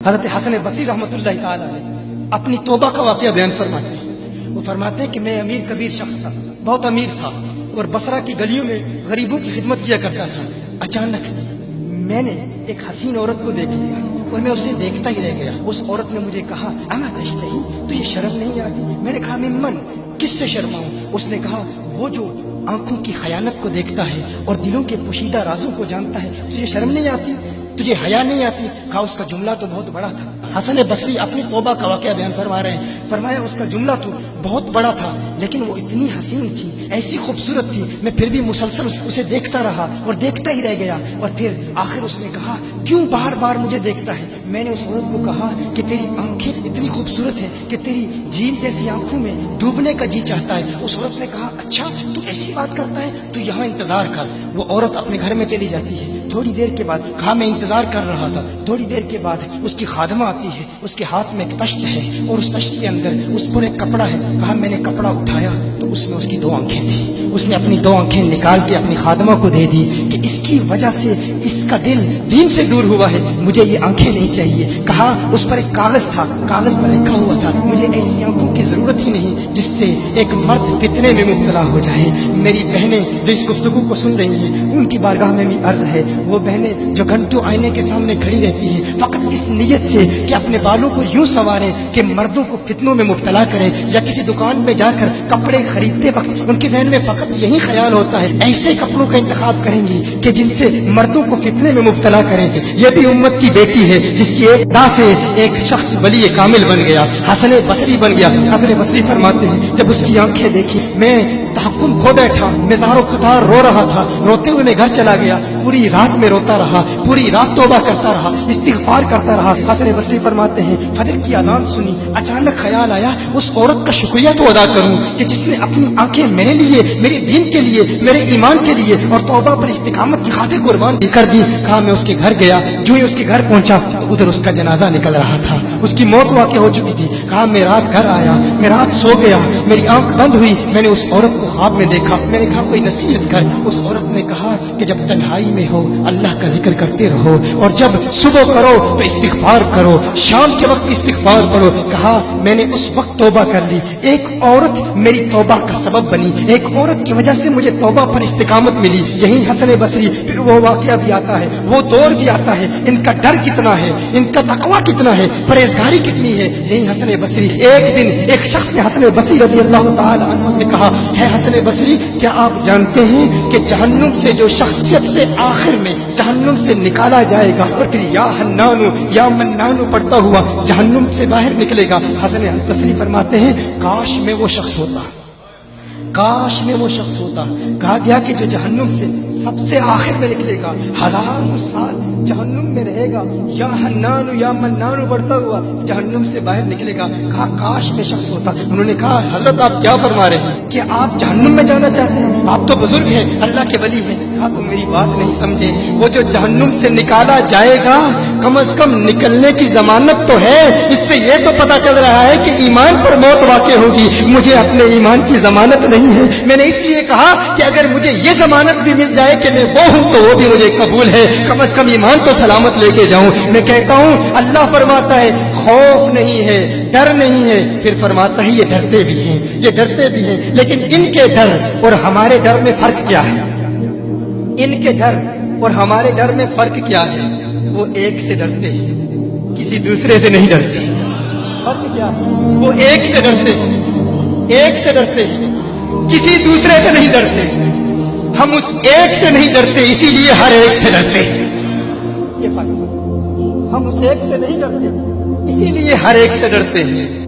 حضرت حسن بصری رحمۃ اللہ تعالی علیہ اپنی توبہ کا واقعہ بیان فرماتے ہیں. وہ فرماتے ہیں کہ میں امیر کبیر شخص تھا، بہت امیر تھا، اور بصرہ کی گلیوں میں غریبوں کی خدمت کیا کرتا تھا. اچانک میں نے ایک حسین عورت کو دیکھ لیا اور میں اسے دیکھتا ہی رہ گیا. اس عورت نے مجھے کہا اما تشتہی، تجھے شرم نہیں آتی؟ میں نے کہا ممن، کس سے شرماؤں؟ اس نے کہا وہ جو آنکھوں کی خیانت کو دیکھتا ہے اور دلوں کے پوشیدہ رازوں کو جانتا ہے، تجھے شرم نہیں آتی؟ تجھے حیا نہیں آتی؟ کہا اس کا جملہ تو بہت بڑا تھا. حسن بصری اپنی توبہ کا واقعہ بیان فرما رہے ہیں. فرمایا اس کا جملہ تو بہت بڑا تھا، لیکن وہ اتنی حسین تھی، ایسی خوبصورت تھی، میں پھر بھی مسلسل اسے دیکھتا رہا اور دیکھتا ہی رہ گیا. اور پھر آخر اس نے کہا کیوں بار بار مجھے دیکھتا ہے؟ میں نے اس عورت کو کہا کہ تیری آنکھیں اتنی خوبصورت ہیں کہ تیری جھیل جیسی آنکھوں میں ڈوبنے کا جی چاہتا ہے. اس عورت نے کہا اچھا تو ایسی بات کرتا ہے، تو یہاں انتظار کر. وہ عورت اپنے گھر میں چلی جاتی ہے. تھوڑی دیر کے بعد کہا میں انتظار کر رہا تھا. تھوڑی دیر کے بعد اس کی خادمہ آتی ہے، اس کے ہاتھ میں ایک تشت ہے اور اس تشت کے اندر اس پر ایک کپڑا ہے. کہا میں نے کپڑا اٹھایا تو اس میں اس کی 2 آنکھیں تھیں. اس نے اپنی 2 آنکھیں نکال کے اپنی خادمہ کو دے دی کہ اس کی وجہ سے اس کا دل دین سے دور ہوا ہے، مجھے یہ آنکھیں نہیں چاہیے. کہا اس پر ایک کاغذ تھا، کاغذ پر لکھا ہوا تھا مجھے ایسی آنکھوں کی ضرورت ہی نہیں جس سے ایک مرد فتنے میں مبتلا ہو جائے. میری بہنیں جو اس گفتگو کو سن رہی ہیں ان کی بارگاہ میں بھی عرض ہے، وہ بہنیں جو گھنٹوں آئینے کے سامنے کھڑی رہتی ہیں فقط اس نیت سے کہ اپنے بالوں کو یوں سنواریں کہ مردوں کو فتنوں میں مبتلا کریں، یا کسی دکان میں جا کر کپڑے خریدتے وقت ان کے ذہن میں فقط یہی خیال ہوتا ہے ایسے کپڑوں کا انتخاب کریں گی کہ جن سے مردوں کو فتنے میں مبتلا کریں. یہ بھی امت کی بیٹی ہے جس کی ایک دا سے ایک شخص ولی کامل بن گیا، حسن بصری بن گیا. حسن بصری فرماتے ہیں جب اس کی آنکھیں دیکھی میں تحکم کھو بیٹھا، میں زار و قطار رو رہا تھا. روتے ہوئے میں گھر چلا گیا، پوری رات میں روتا رہا، پوری رات توبہ کرتا رہا، استغفار کرتا رہا. حسن بصری فرماتے ہیں فجر کی اذان سنی، اچانک خیال آیا اس عورت کا شکریہ تو ادا کروں کہ جس نے اپنی آنکھیں میرے لیے، میرے دین کے لیے، میرے ایمان کے لیے اور توبہ پر استقامت کی خاطر قربان کر دی. کہا میں اس کے گھر گیا، جو ہی اس کے گھر پہنچا تو ادھر اس کا جنازہ نکل رہا تھا، اس کی موت واقع ہو چکی تھی. کہا میں رات گھر آیا، میں رات سو گیا، میری آنکھ بند ہوئی، میں نے اس عورت کو خواب میں دیکھا. میں نے کہا کوئی نصیحت کر. اس عورت نے کہا کہ جب تنہائی میں ہو اللہ کا ذکر کرتے رہو، اور جب صبح کرو تو استغفار کرو، شام کے وقت استغفار پڑھو. کہا میں نے اس وقت توبہ کر لی، ایک عورت میری توبہ کا سبب بنی، ایک عورت کی وجہ سے مجھے توبہ پر استقامت ملی. یہی حسن بصری. پھر وہ واقعہ بھی آتا ہے، وہ دور بھی آتا ہے، ان کا ڈر کتنا ہے، ان کا تقویٰ کتنا ہے، پرہیزگاری کتنی ہے. یہی حسن بصری. ایک دن ایک شخص نے حسن بصری رضی اللہ تعالی عنہ سے کہا ہے حسن بصری کیا آپ جانتے ہیں کہ جہنم سے جو شخص سب سے آخر میں جہنم سے نکالا جائے گا اور پھر یا حنانو یا منانو پڑھتا ہوا جہنم سے باہر نکلے گا. حسن بصری فرماتے ہیں کاش میں وہ شخص ہوتا، کاش میں وہ شخص ہوتا. کہا گیا کہ جو جہنم سے سب سے آخر میں نکلے گا، 1000 سال جہنم میں رہے گا، یا حنانو یا منانو بڑھتا ہوا جہنم سے باہر نکلے گا. کہا کاش میں شخص ہوتا. انہوں نے کہا حضرت آپ کیا فرما رہے ہیں کہ آپ جہنم میں جانا چاہتے ہیں؟ آپ تو بزرگ ہیں، اللہ کے ولی ہیں. کہا تم میری بات نہیں سمجھے، وہ جو جہنم سے نکالا جائے گا کم از کم نکلنے کی ضمانت تو ہے. اس سے یہ تو پتا چل رہا ہے کہ ایمان پر موت واقع ہوگی. مجھے اپنے ایمان کی ضمانت نہیں ہے. میں نے اس لیے کہا کہ اگر مجھے یہ ضمانت بھی مل جائے کہ میں وہ ہوں تو وہ بھی مجھے قبول ہے، کم از کم ایمان تو سلامت لے کے جاؤں. میں کہتا ہوں اللہ فرماتا ہے خوف نہیں ہے، ڈر نہیں ہے. پھر فرماتا ہے یہ ڈرتے بھی ہیں، یہ ڈرتے بھی ہیں، لیکن ان کے ڈر اور ہمارے ڈر میں فرق کیا ہے؟ ان کے ڈر اور ہمارے ڈر میں فرق کیا ہے؟ وہ ایک سے ڈرتے ہیں، کسی دوسرے سے نہیں ڈرتے. فرق کیا ہے؟ وہ ایک سے ڈرتے ہیں، ایک سے ڈرتے ہیں، کسی دوسرے سے نہیں ڈرتے. ہم اس ایک سے نہیں ڈرتے، اسی لیے ہر ایک سے ڈرتے. یہ فرق ہے. ہم اس ایک سے نہیں ڈرتے، اسی لیے ہر ایک سے ڈرتے ہیں.